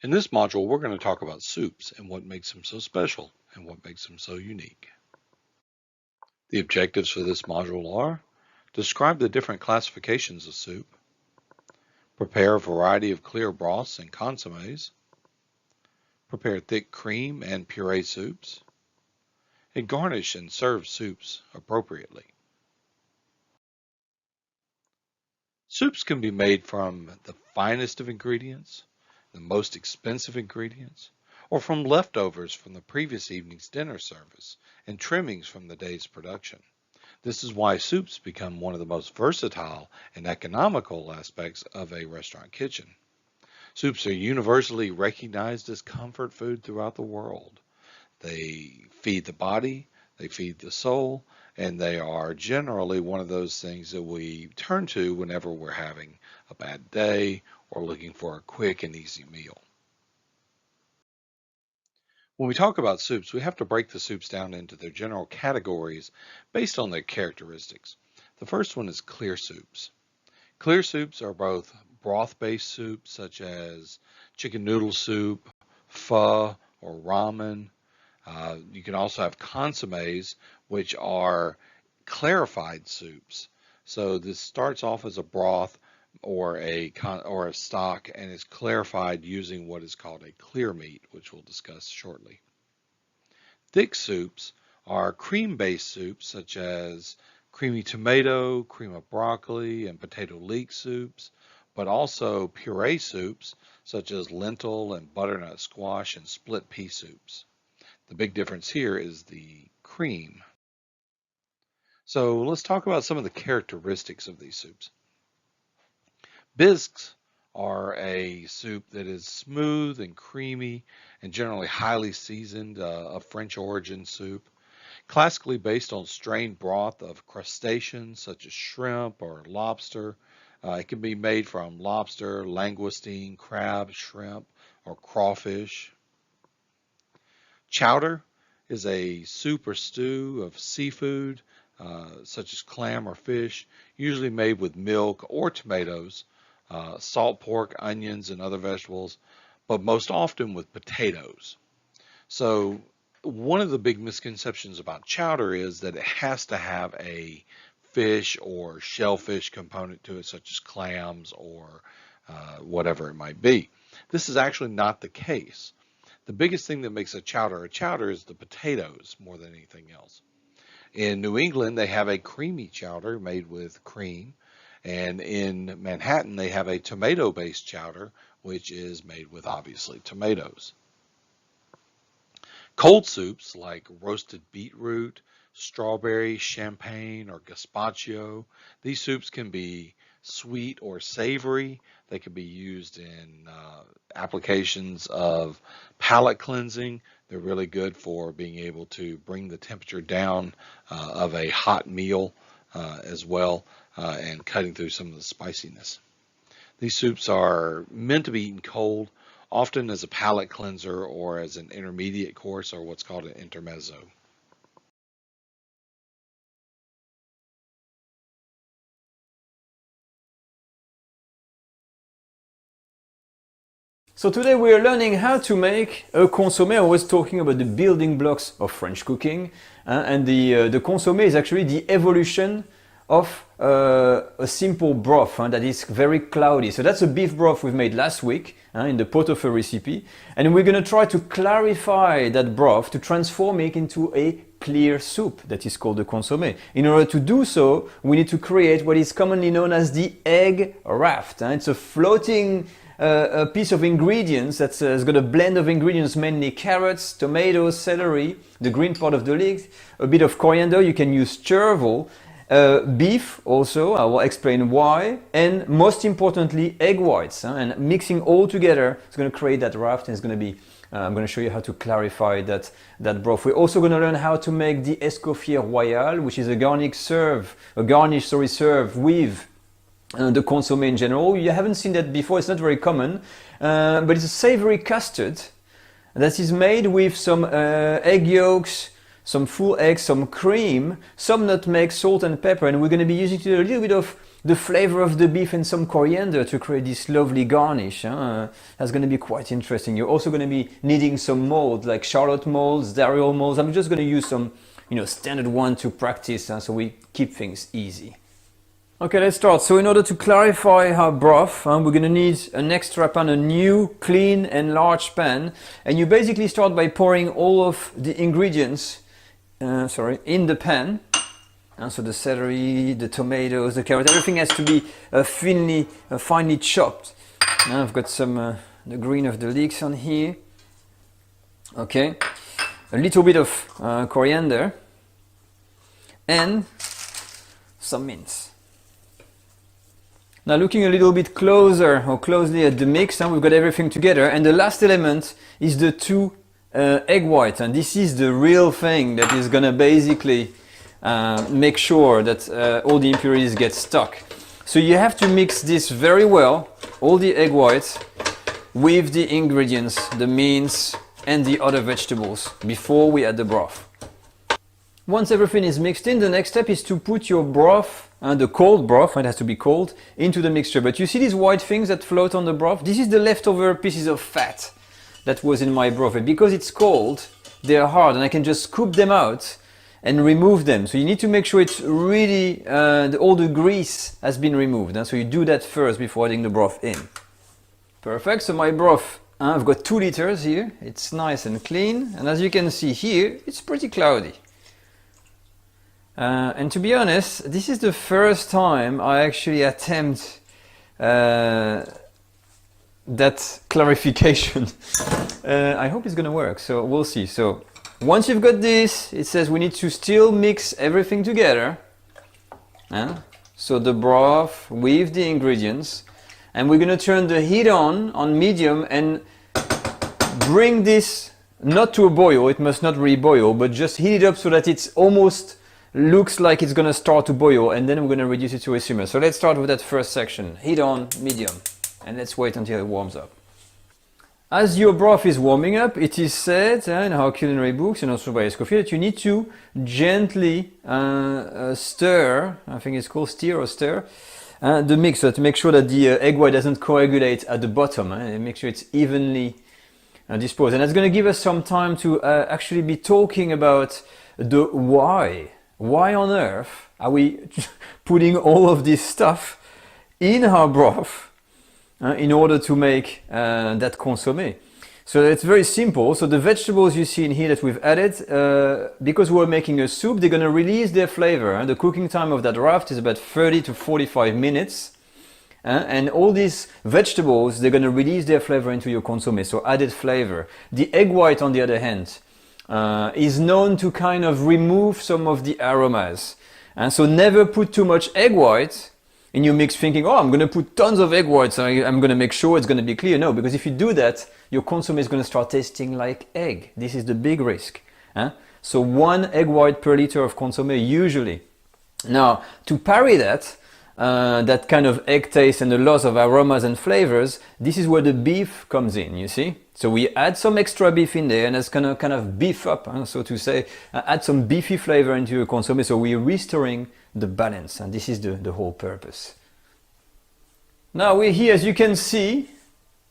In this module, we're going to talk about soups and what makes them so special and what makes them so unique. The objectives for this module are: describe the different classifications of soup, prepare a variety of clear broths and consommes, prepare thick cream and puree soups, and garnish and serve soups appropriately. Soups can be made from the finest of ingredients, the most expensive ingredients, or from leftovers from the previous evening's dinner service and trimmings from the day's production. This is why soups become one of the most versatile and economical aspects of a restaurant kitchen. Soups are universally recognized as comfort food throughout the world. They feed the body, they feed the soul, and they are generally one of those things that we turn to whenever we're having a bad day or looking for a quick and easy meal. When we talk about soups, we have to break the soups down into their general categories based on their characteristics. The first one is clear soups. Clear soups are both broth-based soups such as chicken noodle soup, pho, or ramen. You can also have consommes, which are clarified soups. So this starts off as a broth or a stock and is clarified using what is called a clear meat, which we'll discuss shortly. Thick soups are cream-based soups such as creamy tomato, cream of broccoli, and potato leek soups, but also puree soups such as lentil and butternut squash and split pea soups. The big difference here is the cream. So let's talk about some of the characteristics of these soups. Bisques are a soup that is smooth and creamy and generally highly seasoned, a French origin soup, classically based on strained broth of crustaceans such as shrimp or lobster. It can be made from lobster, langoustine, crab, shrimp, or crawfish. Chowder is a soup or stew of seafood, such as clam or fish, usually made with milk or tomatoes, salt pork, onions, and other vegetables, but most often with potatoes. So one of the big misconceptions about chowder is that it has to have a fish or shellfish component to it, such as clams or whatever it might be. This is actually not the case. The biggest thing that makes a chowder is the potatoes more than anything else. In New England, they have a creamy chowder made with cream, and in Manhattan, they have a tomato-based chowder, which is made with obviously tomatoes. Cold soups like roasted beetroot, strawberry, champagne, or gazpacho, these soups can be sweet or savory. They can be used in applications of palate cleansing. They're really good for being able to bring the temperature down of a hot meal as well, and cutting through some of the spiciness. These soups are meant to be eaten cold, often as a palate cleanser or as an intermediate course or what's called an intermezzo. So today we are learning how to make a consommé. I was talking about the building blocks of French cooking, and the consommé is actually the evolution of a simple broth that is very cloudy. So that's a beef broth we've made last week in the pot of a recipe, and we're going to try to clarify that broth to transform it into a clear soup that is called the consommé. In order to do so, we need to create what is commonly known as the egg raft. It's a floating a piece of ingredients that's has got a blend of ingredients, mainly carrots, tomatoes, celery, the green part of the leek, a bit of coriander. You can use chervil, beef also, I will explain why, and most importantly egg whites, and mixing all together is going to create that raft, and it's going to be I'm going to show you how to clarify that broth. We're also going to learn how to make the escoffier royal, which is a garnish serve with the consommé in general. You haven't seen that before, it's not very common, but it's a savory custard that is made with some egg yolks, some full eggs, some cream, some nutmeg, salt and pepper, and we're going to be using a little bit of the flavor of the beef and some coriander to create this lovely garnish. That's going to be quite interesting. You're also going to be needing some molds like Charlotte molds, Dariol molds. I'm just going to use some, standard one to practice, so we keep things easy. Okay, let's start. So in order to clarify our broth, we're going to need an extra pan, a new, clean and large pan. And you basically start by pouring all of the ingredients in the pan. And so the celery, the tomatoes, the carrot, everything has to be finely chopped. Now I've got some the green of the leeks on here. Okay, a little bit of coriander and some mince. Now looking a little bit closely at the mix, we've got everything together, and the last element is the 2 egg whites, and this is the real thing that is gonna basically make sure that all the impurities get stuck. So you have to mix this very well, all the egg whites, with the ingredients, the mince and the other vegetables, before we add the broth. Once everything is mixed in, the next step is to put your broth, the cold broth, it has to be cold, into the mixture. But you see these white things that float on the broth? This is the leftover pieces of fat that was in my broth. And because it's cold, they're hard, and I can just scoop them out and remove them. So you need to make sure it's really, all the grease has been removed. So you do that first before adding the broth in. Perfect, so my broth, I've got 2 liters here. It's nice and clean. And as you can see here, it's pretty cloudy. And to be honest, this is the first time I actually attempt that clarification. I hope it's gonna work, so we'll see. So once you've got this, it says we need to still mix everything together. So the broth with the ingredients, and we're gonna turn the heat on medium, and bring this not to a boil. It must not really boil, but just heat it up so that it's almost looks like it's gonna start to boil, and then we're gonna reduce it to a simmer. So let's start with that first section. Heat on, medium, and let's wait until it warms up. As your broth is warming up, it is said in our culinary books and also by Escoffier that you need to gently stir, I think it's called steer or stir, the mixer to make sure that the egg white doesn't coagulate at the bottom, and make sure it's evenly disposed. And that's gonna give us some time to actually be talking about the why. Why on earth are we putting all of this stuff in our broth in order to make that consommé? So it's very simple. So the vegetables you see in here that we've added, because we're making a soup, they're going to release their flavor. The cooking time of that raft is about 30 to 45 minutes. And all these vegetables, they're going to release their flavor into your consommé, so added flavor. The egg white, on the other hand, is known to kind of remove some of the aromas. And so never put too much egg white in your mix thinking, oh, I'm going to put tons of egg whites, I'm going to make sure it's going to be clear. No, because if you do that, your consommé is going to start tasting like egg. This is the big risk. So 1 egg white per liter of consommé usually. Now, to parry that, that kind of egg taste and the loss of aromas and flavors, this is where the beef comes in, you see? So we add some extra beef in there, and that's gonna kind of beef up, so to say, add some beefy flavor into your consommé, so we're restoring the balance, and this is the whole purpose. Now we're here, as you can see,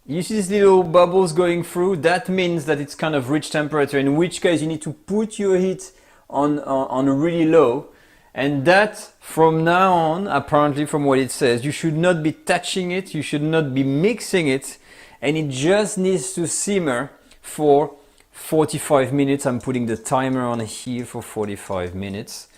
you see these little bubbles going through. That means that it's kind of rich temperature, in which case you need to put your heat on really low. And that, from now on, apparently from what it says, you should not be touching it, you should not be mixing it, and it just needs to simmer for 45 minutes. I'm putting the timer on here for 45 minutes.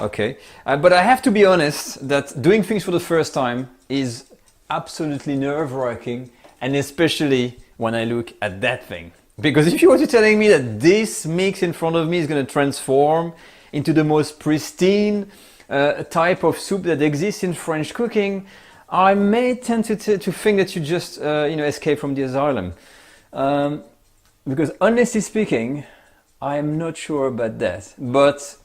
Okay, but I have to be honest that doing things for the first time is absolutely nerve-wracking, and especially when I look at that thing. Because if you were to telling me that this mix in front of me is going to transform into the most pristine type of soup that exists in French cooking, I may tend to think that you just escape from the asylum. Because honestly speaking, I'm not sure about that. But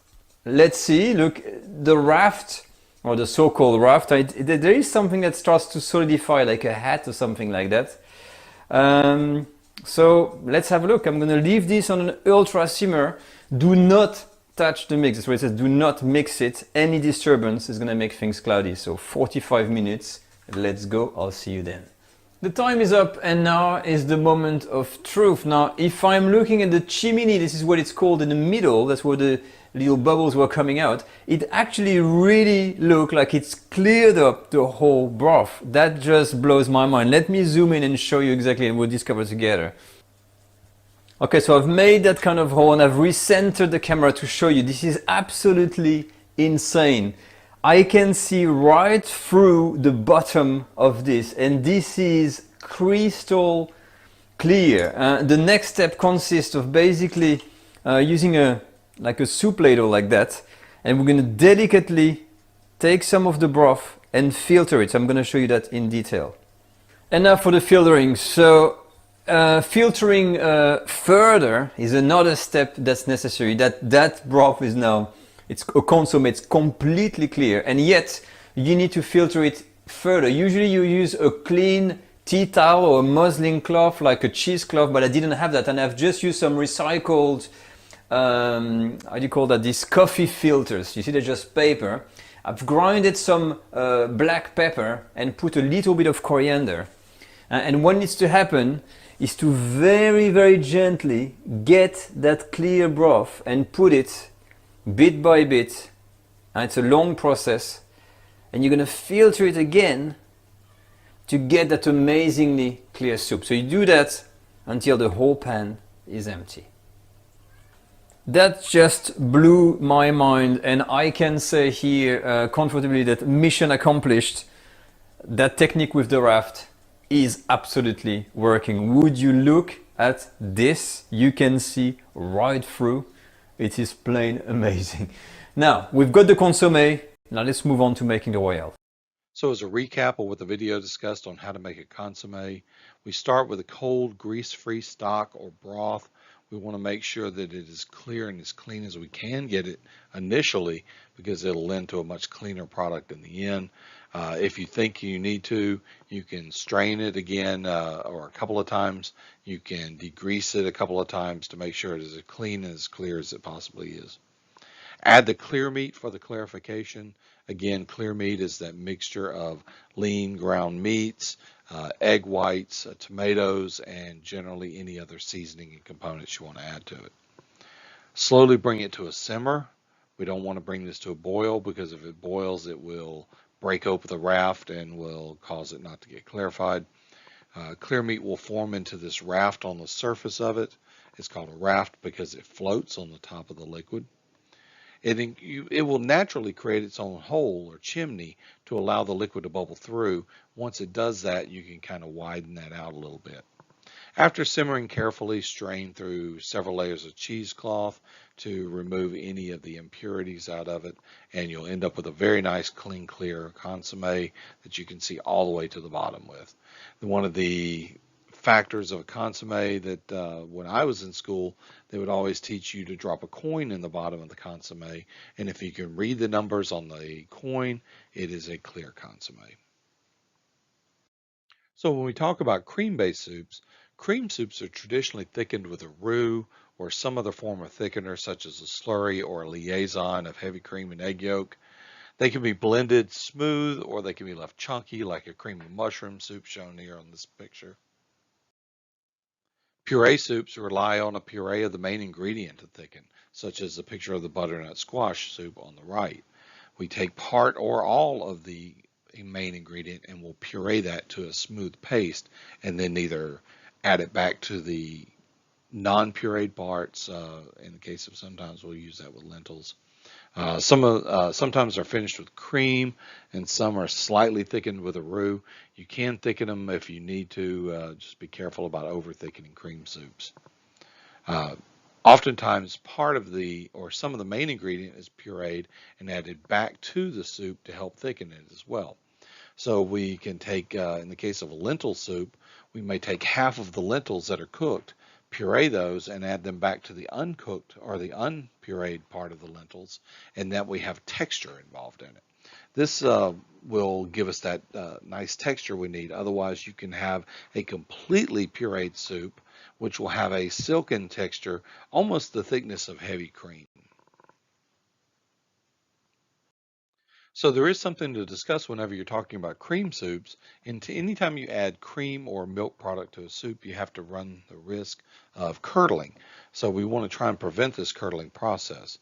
let's see, look, the raft, or the so-called raft, there is something that starts to solidify like a hat or something like that. So let's have a look. I'm going to leave this on an ultra simmer. Do not touch the mix. That's what it says. Do not mix it. Any disturbance is going to make things cloudy. So 45 minutes. Let's go. I'll see you then. The time is up and now is the moment of truth. Now, if I'm looking at the chimney, this is what it's called in the middle. That's where the little bubbles were coming out. It actually really looked like it's cleared up the whole broth. That just blows my mind. Let me zoom in and show you exactly, and we'll discover together. Okay, so I've made that kind of hole and I've recentered the camera to show you. This is absolutely insane. I can see right through the bottom of this, and this is crystal clear. The next step consists of basically using a soup ladle like that, and we're going to delicately take some of the broth and filter it. So I'm going to show you that in detail. And now for the filtering. So filtering further is another step that's necessary. That broth is now, it's a consomme, it's completely clear, and yet you need to filter it further. Usually you use a clean tea towel or a muslin cloth like a cheesecloth, but I didn't have that, and I've just used some recycled, how do you call that, these coffee filters. You see, they're just paper. I've grinded some black pepper and put a little bit of coriander. And what needs to happen is to very, very gently get that clear broth and put it bit by bit. And it's a long process. And you're going to filter it again to get that amazingly clear soup. So you do that until the whole pan is empty. That just blew my mind, and I can say here comfortably that mission accomplished. That technique with the raft is absolutely working. Would you look at this? You can see right through. It is plain amazing. Now, we've got the consommé. Now let's move on to making the royale. So as a recap of what the video discussed on how to make a consommé, we start with a cold grease-free stock or broth. We want to make sure that it is clear and as clean as we can get it initially, because it'll lend to a much cleaner product in the end. If you think you need to, you can strain it again or a couple of times. You can degrease it a couple of times to make sure it is as clean and as clear as it possibly is. Add the clear meat for the clarification. Again, clear meat is that mixture of lean ground meats, egg whites, tomatoes, and generally any other seasoning and components you want to add to it. Slowly bring it to a simmer. We don't want to bring this to a boil, because if it boils, it will break open the raft and will cause it not to get clarified. Clear meat will form into this raft on the surface of it. It's called a raft because it floats on the top of the liquid. It will naturally create its own hole or chimney to allow the liquid to bubble through. Once it does that, you can kind of widen that out a little bit. After simmering carefully, strain through several layers of cheesecloth to remove any of the impurities out of it, and you'll end up with a very nice, clean, clear consommé that you can see all the way to the bottom with. One of the factors of a consommé that when I was in school, they would always teach you to drop a coin in the bottom of the consommé, and if you can read the numbers on the coin, it is a clear consommé. So when we talk about cream-based soups, cream soups are traditionally thickened with a roux or some other form of thickener, such as a slurry or a liaison of heavy cream and egg yolk. They can be blended smooth, or they can be left chunky, like a cream and mushroom soup shown here on this picture. Puree soups rely on a puree of the main ingredient to thicken, such as the picture of the butternut squash soup on the right. We take part or all of the main ingredient and we'll puree that to a smooth paste, and then either add it back to the non-pureed parts. In the case of, sometimes we'll use that with lentils. Sometimes they're finished with cream, and some are slightly thickened with a roux. You can thicken them if you need to. Just be careful about over thickening cream soups. Oftentimes part of some of the main ingredient is pureed and added back to the soup to help thicken it as well. So we can take, in the case of a lentil soup, we may take half of the lentils that are cooked, puree those, and add them back to the uncooked or the unpureed part of the lentils, and that we have texture involved in it. This will give us that nice texture we need. Otherwise, you can have a completely pureed soup which will have a silken texture, almost the thickness of heavy cream. So there is something to discuss whenever you're talking about cream soups. And anytime you add cream or milk product to a soup, you have to run the risk of curdling. So we want to try and prevent this curdling process.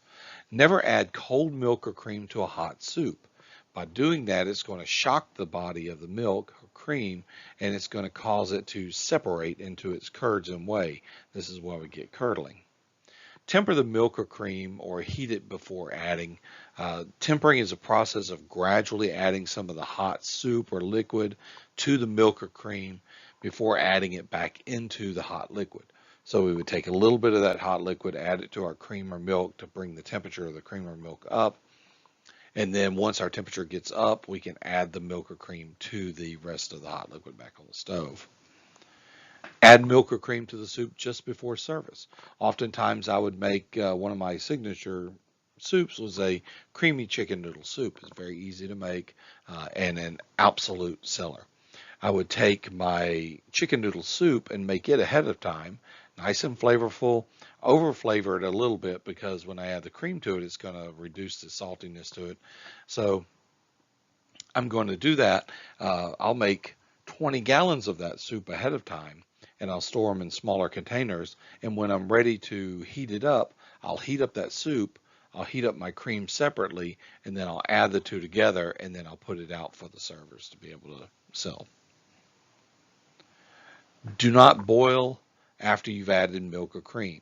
Never add cold milk or cream to a hot soup. By doing that, it's going to shock the body of the milk or cream, and it's going to cause it to separate into its curds and whey. This is why we get curdling. Temper the milk or cream or heat it before adding. Tempering is a process of gradually adding some of the hot soup or liquid to the milk or cream before adding it back into the hot liquid. So we would take a little bit of that hot liquid, add it to our cream or milk to bring the temperature of the cream or milk up. And then once our temperature gets up, we can add the milk or cream to the rest of the hot liquid back on the stove. Add milk or cream to the soup just before service. Oftentimes I would make one of my signature soups was a creamy chicken noodle soup. It's very easy to make and an absolute seller. I would take my chicken noodle soup and make it ahead of time, nice and flavorful, over flavor it a little bit because when I add the cream to it, it's going to reduce the saltiness to it. So I'm going to do that. I'll make 20 gallons of that soup ahead of time, and I'll store them in smaller containers. And when I'm ready to heat it up, I'll heat up that soup, I'll heat up my cream separately, and then I'll add the two together, and then I'll put it out for the servers to be able to sell. Do not boil after you've added milk or cream.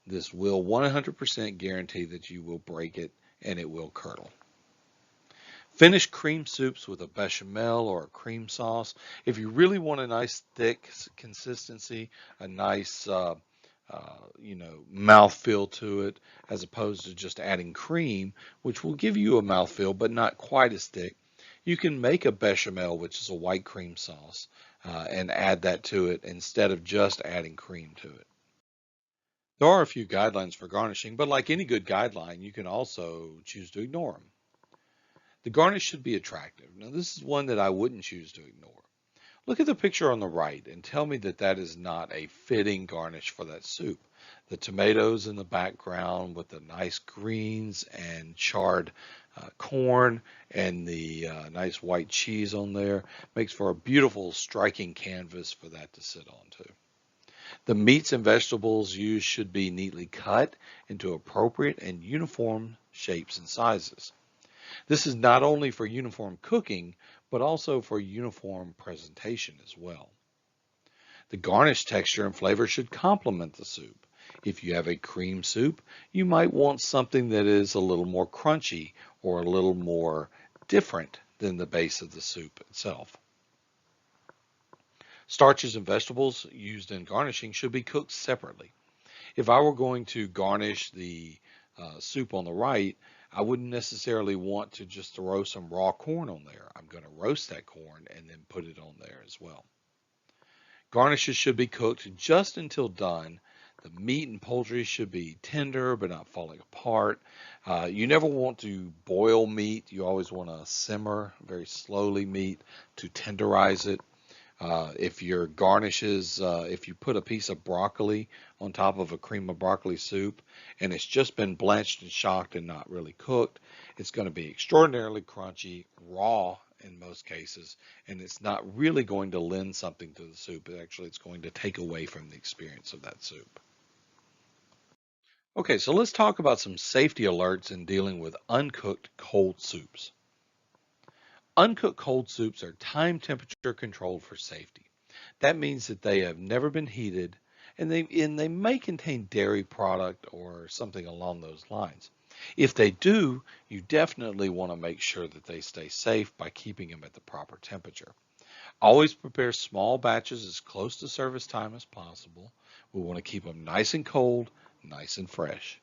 This will 100% guarantee that you will break it and it will curdle. Finish cream soups with a bechamel or a cream sauce. If you really want a nice thick consistency, a nice mouthfeel to it, as opposed to just adding cream, which will give you a mouthfeel but not quite as thick, you can make a bechamel, which is a white cream sauce, and add that to it instead of just adding cream to it. There are a few guidelines for garnishing, but like any good guideline, you can also choose to ignore them. The garnish should be attractive. Now, this is one that I wouldn't choose to ignore. Look at the picture on the right and tell me that that is not a fitting garnish for that soup. The tomatoes in the background with the nice greens and charred corn and the nice white cheese on there makes for a beautiful striking canvas for that to sit onto. The meats and vegetables used should be neatly cut into appropriate and uniform shapes and sizes. This is not only for uniform cooking, but also for uniform presentation as well. The garnish texture and flavor should complement the soup. If you have a cream soup, you might want something that is a little more crunchy or a little more different than the base of the soup itself. Starches and vegetables used in garnishing should be cooked separately. If I were going to garnish the soup on the right, I wouldn't necessarily want to just throw some raw corn on there. I'm going to roast that corn and then put it on there as well. Garnishes should be cooked just until done. The meat and poultry should be tender but not falling apart. You never want to boil meat. You always want to simmer very slowly meat to tenderize it. If your garnishes, if you put a piece of broccoli on top of a cream of broccoli soup and it's just been blanched and shocked and not really cooked, it's going to be extraordinarily crunchy, raw in most cases, and it's not really going to lend something to the soup. Actually, it's going to take away from the experience of that soup. Okay, so let's talk about some safety alerts in dealing with uncooked cold soups. Uncooked cold soups are time temperature controlled for safety. That means that they have never been heated and they may contain dairy product or something along those lines. If they do, you definitely want to make sure that they stay safe by keeping them at the proper temperature. Always prepare small batches as close to service time as possible. We want to keep them nice and cold, nice and fresh.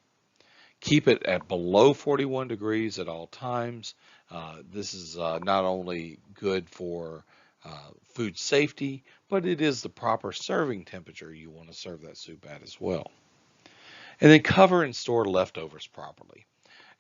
Keep it at below 41 degrees at all times. This is not only good for food safety, but it is the proper serving temperature you want to serve that soup at as well. And then cover and store leftovers properly.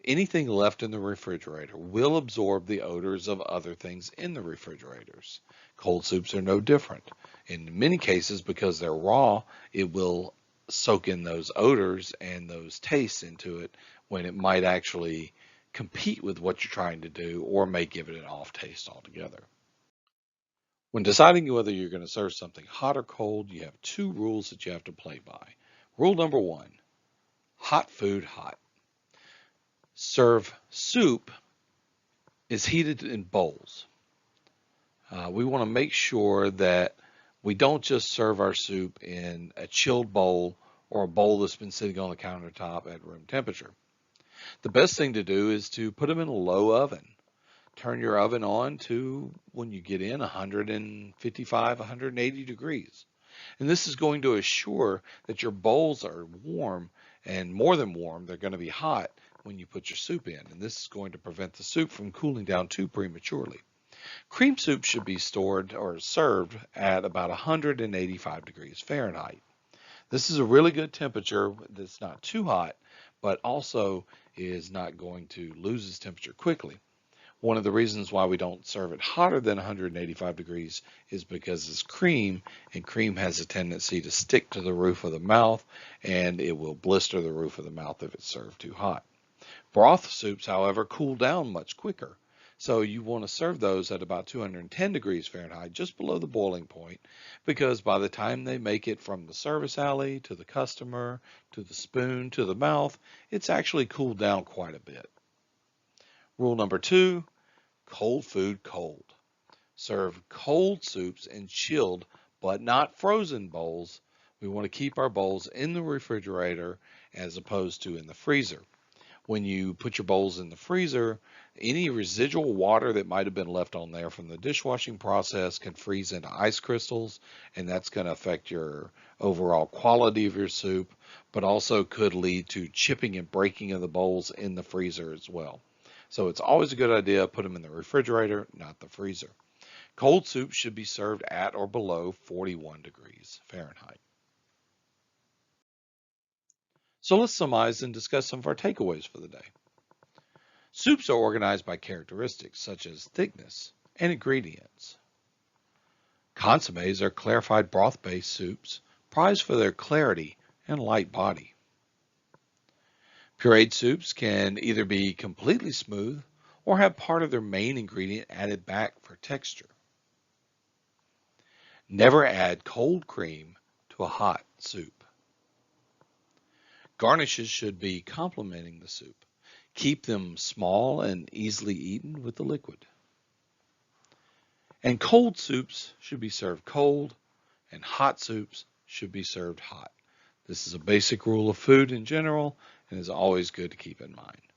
Anything left in the refrigerator will absorb the odors of other things in the refrigerators. Cold soups are no different. In many cases, because they're raw, it will soak in those odors and those tastes into it when it might actually compete with what you're trying to do or may give it an off taste altogether. When deciding whether you're going to serve something hot or cold, you have two rules that you have to play by. Rule number one, hot food hot. Serve soup is heated in bowls. We want to make sure that we don't just serve our soup in a chilled bowl or a bowl that's been sitting on the countertop at room temperature. The best thing to do is to put them in a low oven. Turn your oven on to, when you get in, 155, 180 degrees. And this is going to assure that your bowls are warm, and more than warm, they're going to be hot when you put your soup in. And this is going to prevent the soup from cooling down too prematurely. Cream soup should be stored or served at about 185 degrees Fahrenheit. This is a really good temperature that's not too hot, but also is not going to lose its temperature quickly. One of the reasons why we don't serve it hotter than 185 degrees is because it's cream, and cream has a tendency to stick to the roof of the mouth, and it will blister the roof of the mouth if it's served too hot. Broth soups, however, cool down much quicker. So you want to serve those at about 210 degrees Fahrenheit, just below the boiling point, because by the time they make it from the service alley to the customer, to the spoon, to the mouth, it's actually cooled down quite a bit. Rule number two, cold food cold. Serve cold soups in chilled but not frozen bowls. We want to keep our bowls in the refrigerator as opposed to in the freezer. When you put your bowls in the freezer, any residual water that might have been left on there from the dishwashing process can freeze into ice crystals, and that's going to affect your overall quality of your soup, but also could lead to chipping and breaking of the bowls in the freezer as well. So it's always a good idea to put them in the refrigerator, not the freezer. Cold soup should be served at or below 41 degrees Fahrenheit. So let's summarize and discuss some of our takeaways for the day. Soups are organized by characteristics such as thickness and ingredients. Consommes are clarified broth-based soups, prized for their clarity and light body. Pureed soups can either be completely smooth or have part of their main ingredient added back for texture. Never add cold cream to a hot soup. Garnishes should be complementing the soup. Keep them small and easily eaten with the liquid. And cold soups should be served cold, and hot soups should be served hot. This is a basic rule of food in general and is always good to keep in mind.